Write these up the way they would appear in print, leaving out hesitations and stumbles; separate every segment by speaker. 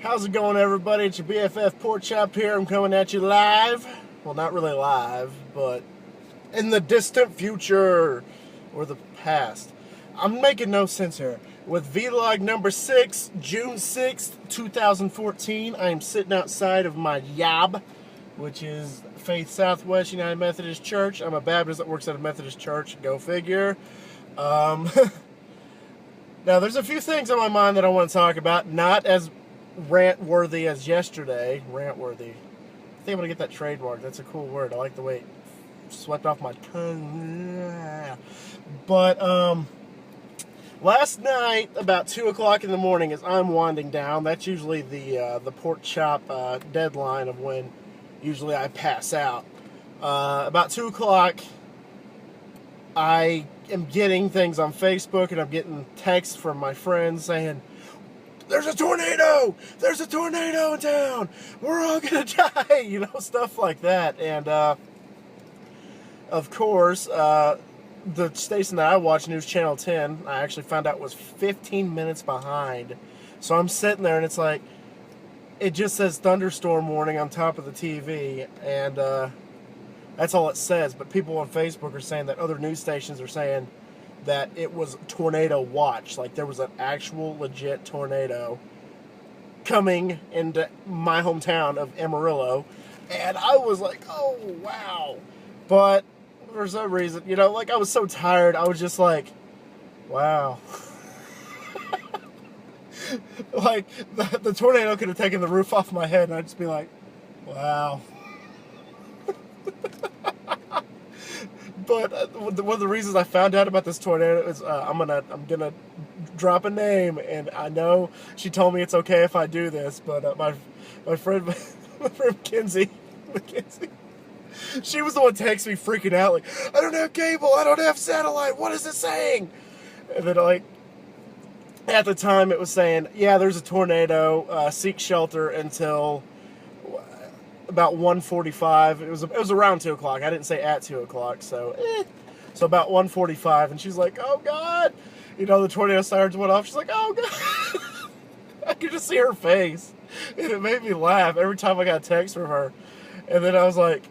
Speaker 1: How's it going, everybody? It's your BFF Pork Chop here. I'm coming at you live. Well, not really live, but in the distant future or the past. I'm making no sense here. With vlog number 6, June 6th, 2014, I am sitting outside of my YAB, which is Faith Southwest United Methodist Church. I'm a Baptist that works at a Methodist church. Go figure. Now, there's a few things on my mind that I want to talk about, not as rant-worthy as yesterday. Rant-worthy. I think I'm going to get that trademark. That's a cool word. I like the way it swept off my tongue. But, last night, about 2 o'clock in the morning, as I'm winding down, that's usually the pork chop deadline of when usually I pass out. About 2 o'clock, I am getting things on Facebook, and I'm getting texts from my friends saying, "There's a tornado! There's a tornado in town! We're all gonna die!" You know, stuff like that. And, of course, the station that I watch, News Channel 10, I actually found out was 15 minutes behind. So I'm sitting there, and it's like, it just says thunderstorm warning on top of the TV, and that's all it says. But people on Facebook are saying that other news stations are saying that it was tornado watch. Like, there was an actual legit tornado coming into my hometown of Amarillo. And I was like, oh, wow. But for some reason, you know, like, I was so tired, I was just like, wow. Like, the tornado could have taken the roof off my head, and I'd just be like, wow. But one of the reasons I found out about this tornado is I'm gonna drop a name, and I know she told me it's okay if I do this, but my friend Mackenzie, she was the one texting me freaking out, like, I don't have cable, I don't have satellite, what is it saying? And then, like, at the time it was saying, yeah, there's a tornado, seek shelter until about 1:45. It was around 2 o'clock. I didn't say at 2 o'clock, so so about 1:45, and she's like, oh God, you know, the tornado sirens went off. She's like, oh God. I could just see her face, and it made me laugh every time I got a text from her. And then I was like,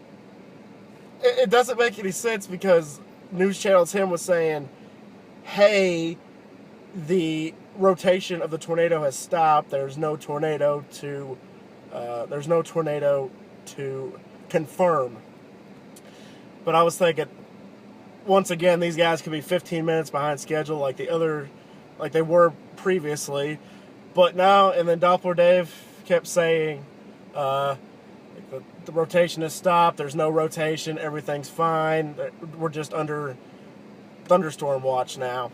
Speaker 1: it doesn't make any sense, because News Channel 10 was saying, hey, the rotation of the tornado has stopped. There's no tornado to confirm. But I was thinking, once again, these guys could be 15 minutes behind schedule like they were previously. But now, and then Doppler Dave kept saying, the rotation has stopped, there's no rotation, everything's fine, we're just under thunderstorm watch now.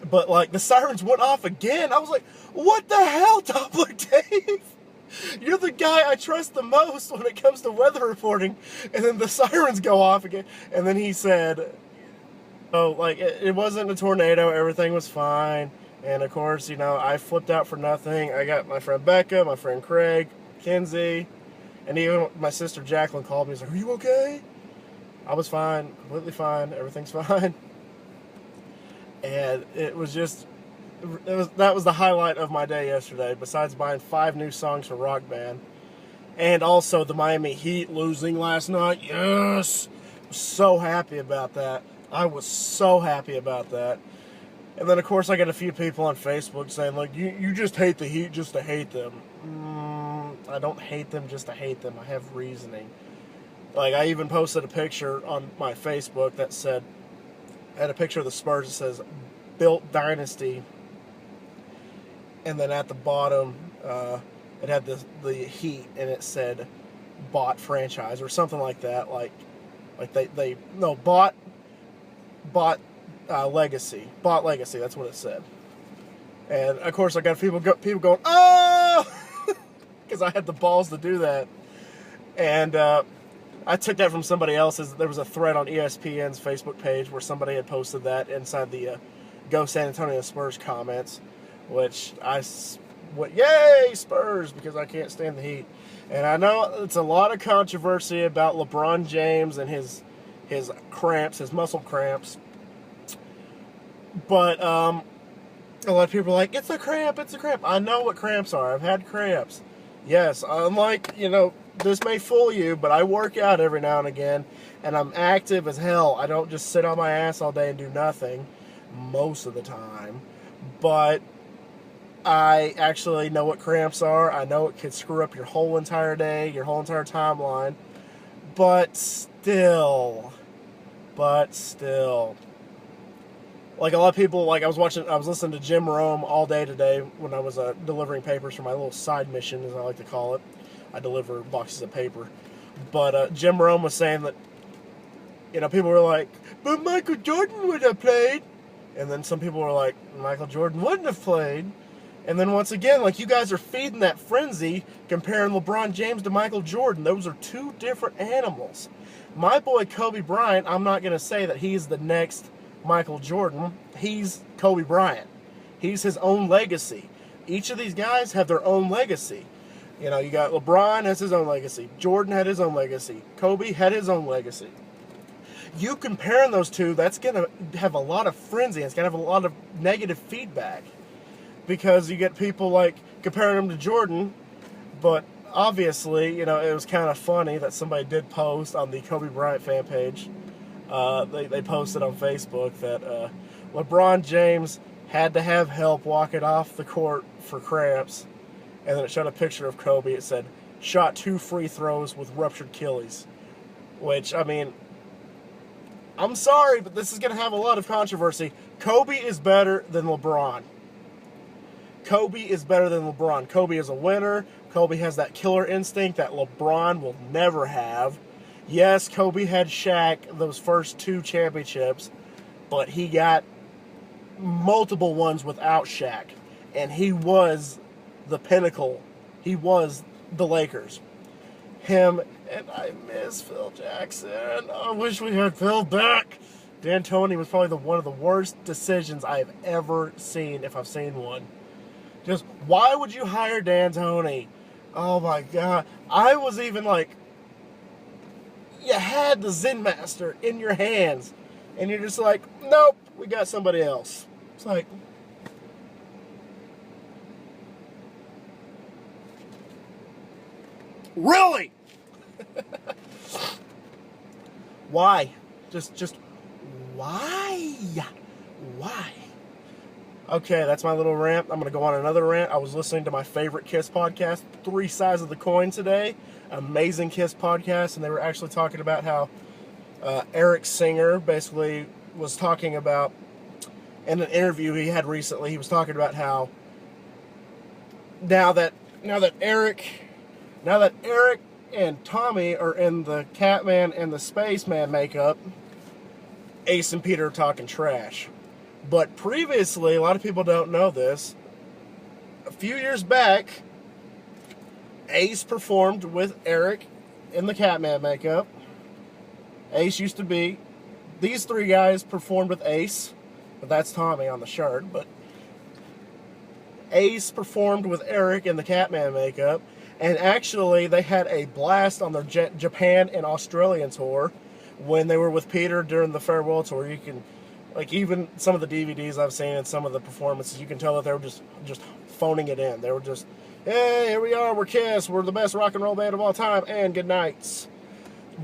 Speaker 1: But, like, the sirens went off again. I was like, what the hell, Doppler Dave? You're the guy I trust the most when it comes to weather reporting. And then the sirens go off again. And then he said, oh, like, it wasn't a tornado. Everything was fine. And, of course, you know, I flipped out for nothing. I got my friend Becca, my friend Craig, Kinsey, and even my sister Jacqueline called me. She's like, are you okay? I was fine. Completely fine. Everything's fine. And it was just... that was the highlight of my day yesterday, besides buying 5 new songs for Rock Band. And also the Miami Heat losing last night. Yes! I was so happy about that. I was so happy about that. And then, of course, I got a few people on Facebook saying, like, you just hate the Heat just to hate them. I don't hate them just to hate them. I have reasoning. Like, I even posted a picture on my Facebook that said, I had a picture of the Spurs that says, Built Dynasty. And then at the bottom, it had the Heat, and it said bought franchise or something like that. Like bought legacy. Bought legacy, that's what it said. And, of course, I got people going, oh! Because I had the balls to do that. And I took that from somebody else's. There was a thread on ESPN's Facebook page where somebody had posted that inside the Go San Antonio Spurs comments. Which I went, yay, Spurs, because I can't stand the Heat. And I know it's a lot of controversy about LeBron James and his cramps, his muscle cramps. But A lot of people are like, it's a cramp, it's a cramp. I know what cramps are. I've had cramps. Yes, unlike, this may fool you, but I work out every now and again, and I'm active as hell. I don't just sit on my ass all day and do nothing most of the time. But I actually know what cramps are. I know it could screw up your whole entire day, your whole entire timeline. But still. Like a lot of people, like I was listening to Jim Rome all day today when I was delivering papers for my little side mission, as I like to call it. I deliver boxes of paper. But Jim Rome was saying that, people were like, but Michael Jordan would have played. And then some people were like, Michael Jordan wouldn't have played. And then once again, like, you guys are feeding that frenzy comparing LeBron James to Michael Jordan. Those are two different animals. My boy Kobe Bryant, I'm not going to say that he's the next Michael Jordan. He's Kobe Bryant. He's his own legacy. Each of these guys have their own legacy. You got LeBron has his own legacy. Jordan had his own legacy. Kobe had his own legacy. You comparing those two, that's going to have a lot of frenzy. It's going to have a lot of negative feedback. Because you get people like comparing him to Jordan, but obviously, it was kind of funny that somebody did post on the Kobe Bryant fan page. They posted on Facebook that LeBron James had to have help walking off the court for cramps, and then it showed a picture of Kobe. It said, shot 2 free throws with ruptured Achilles. Which, I'm sorry, but this is going to have a lot of controversy. Kobe is better than LeBron. Kobe is better than LeBron. Kobe is a winner. Kobe has that killer instinct that LeBron will never have. Yes, Kobe had Shaq those first 2 championships, but he got multiple ones without Shaq. And he was the pinnacle. He was the Lakers. Him, and I miss Phil Jackson. I wish we had Phil back. D'Antoni was probably one of the worst decisions I have ever seen, if I've seen one. Just, why would you hire D'Antoni? Oh my God. I was even like, you had the Zen Master in your hands, and you're just like, nope, we got somebody else. It's like, really? Why? Just, why? Why? Okay, that's my little rant. I'm going to go on another rant. I was listening to my favorite Kiss podcast, 3 Sides of the Coin, today. Amazing Kiss podcast, and they were actually talking about how Eric Singer basically was talking about, in an interview he had recently, he was talking about how now that Eric and Tommy are in the Catman and the Spaceman makeup, Ace and Peter are talking trash. But previously, a lot of people don't know this, a few years back, Ace performed with Eric in the Catman makeup. Ace used to be, these 3 guys performed with Ace, but that's Tommy on the shirt, but Ace performed with Eric in the Catman makeup, and actually they had a blast on their Japan and Australian tour when they were with Peter during the farewell tour. You can, like, even some of the DVDs I've seen and some of the performances, you can tell that they were just phoning it in. They were just, hey, here we are, we're Kiss, we're the best rock and roll band of all time, and good nights.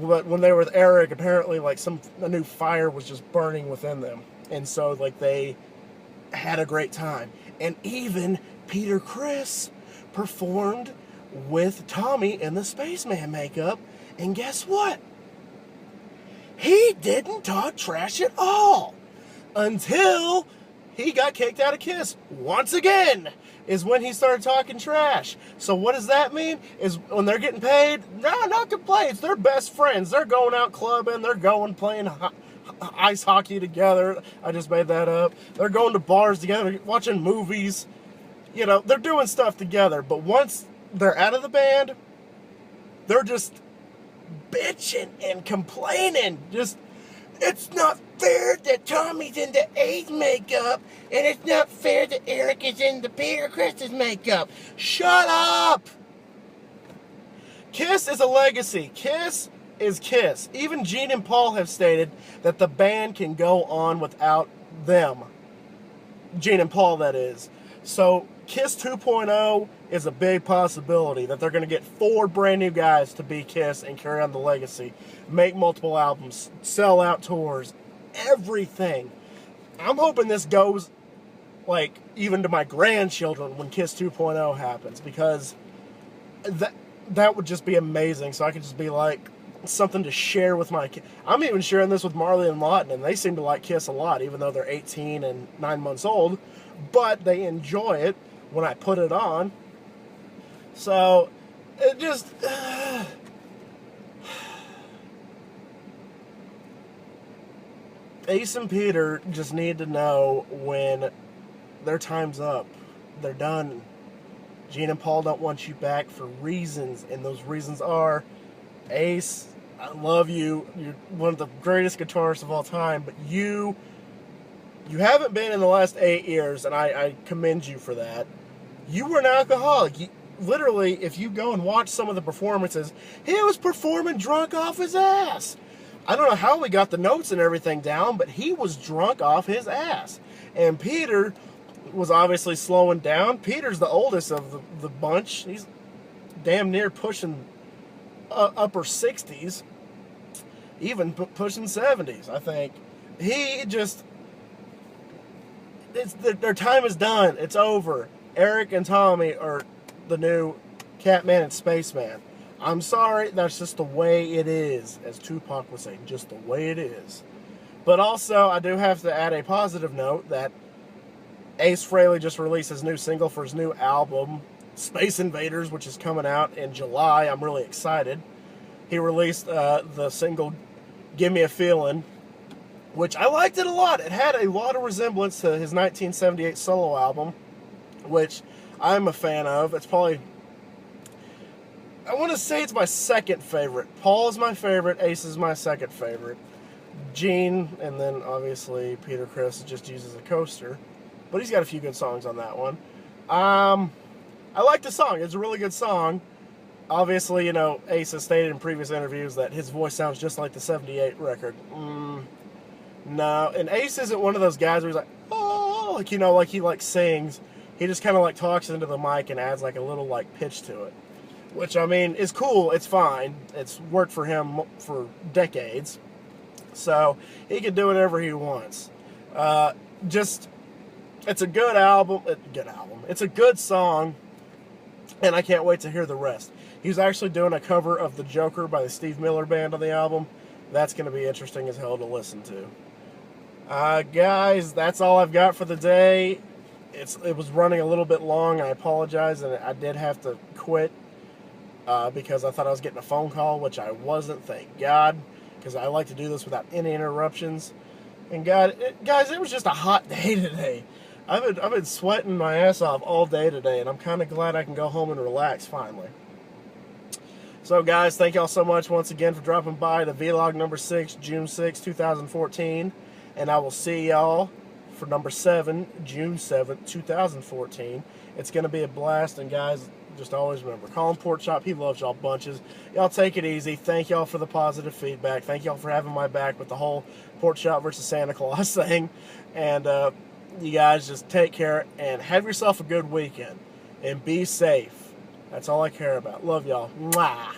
Speaker 1: But when they were with Eric, apparently, like, a new fire was just burning within them. And so, like, they had a great time. And even Peter Criss performed with Tommy in the Spaceman makeup. And guess what? He didn't talk trash at all. Until he got kicked out of Kiss. Once again is when he started talking trash. So what does that mean? Is when they're getting paid, no complaints. They're best friends. They're going out clubbing. They're going playing ice hockey together. I just made that up. They're going to bars together, watching movies. They're doing stuff together. But once they're out of the band, they're just bitching and complaining. It's not fair that Tommy's in the A's makeup, and it's not fair that Eric is in the Peter Criss' makeup. Shut up! Kiss is a legacy. Kiss is Kiss. Even Gene and Paul have stated that the band can go on without them. Gene and Paul, that is. So Kiss 2.0 is a big possibility that they're going to get 4 brand new guys to be Kiss and carry on the legacy, make multiple albums, sell out tours, everything. I'm hoping this goes like even to my grandchildren when Kiss 2.0 happens, because that would just be amazing. So I could just be like something to share with my kids. I'm even sharing this with Marley and Lawton, and they seem to like Kiss a lot, even though they're 18 and 9 months old, but they enjoy it when I put it on. So it just Ace and Peter just need to know when their time's up. They're done. Gene and Paul don't want you back for reasons, and those reasons are, Ace, I love you. You're one of the greatest guitarists of all time, but you haven't been in the last 8 years, and I commend you for that. You were an alcoholic. Literally, if you go and watch some of the performances, he was performing drunk off his ass. I don't know how we got the notes and everything down, but he was drunk off his ass. And Peter was obviously slowing down. Peter's the oldest of the bunch. He's damn near pushing upper 60s, even pushing 70s, I think. He just, their time is done. It's over. Eric and Tommy are the new Catman and Spaceman. I'm sorry, that's just the way it is, as Tupac would say, just the way it is. But also, I do have to add a positive note that Ace Frehley just released his new single for his new album, Space Invaders, which is coming out in July. I'm really excited. He released the single, Give Me a Feeling, which I liked it a lot. It had a lot of resemblance to his 1978 solo album, which I'm a fan of. It's probably, I want to say it's my second favorite. Paul is my favorite. Ace is my second favorite. Gene, and then obviously Peter Criss just uses a coaster. But he's got a few good songs on that one. I like the song. It's a really good song. Obviously, you know, Ace has stated in previous interviews that his voice sounds just like the 78 record. No. And Ace isn't one of those guys where he's like, oh, like, you know, like he like sings. He just kind of like talks into the mic and adds like a little like pitch to it. Which, I mean, is cool. It's fine. It's worked for him for decades. So he can do whatever he wants. It's a good album. It's a good song, and I can't wait to hear the rest. He's actually doing a cover of The Joker by the Steve Miller Band on the album. That's going to be interesting as hell to listen to. Guys, that's all I've got for the day. It was running a little bit long. I apologize, and I did have to quit because I thought I was getting a phone call, which I wasn't, thank God, because I like to do this without any interruptions. And guys, it was just a hot day today. I've been sweating my ass off all day today, and I'm kind of glad I can go home and relax finally. So guys, thank y'all so much once again for dropping by to vlog number 6, June 6, 2014. And I will see y'all for number 7, June 7th, 2014. It's going to be a blast, and guys, just always remember, Kollin Pork Chop, he loves y'all bunches. Y'all take it easy. Thank y'all for the positive feedback. Thank y'all for having my back with the whole Pork Chop versus Santa Claus thing. And you guys just take care and have yourself a good weekend. And be safe. That's all I care about. Love y'all. Mwah.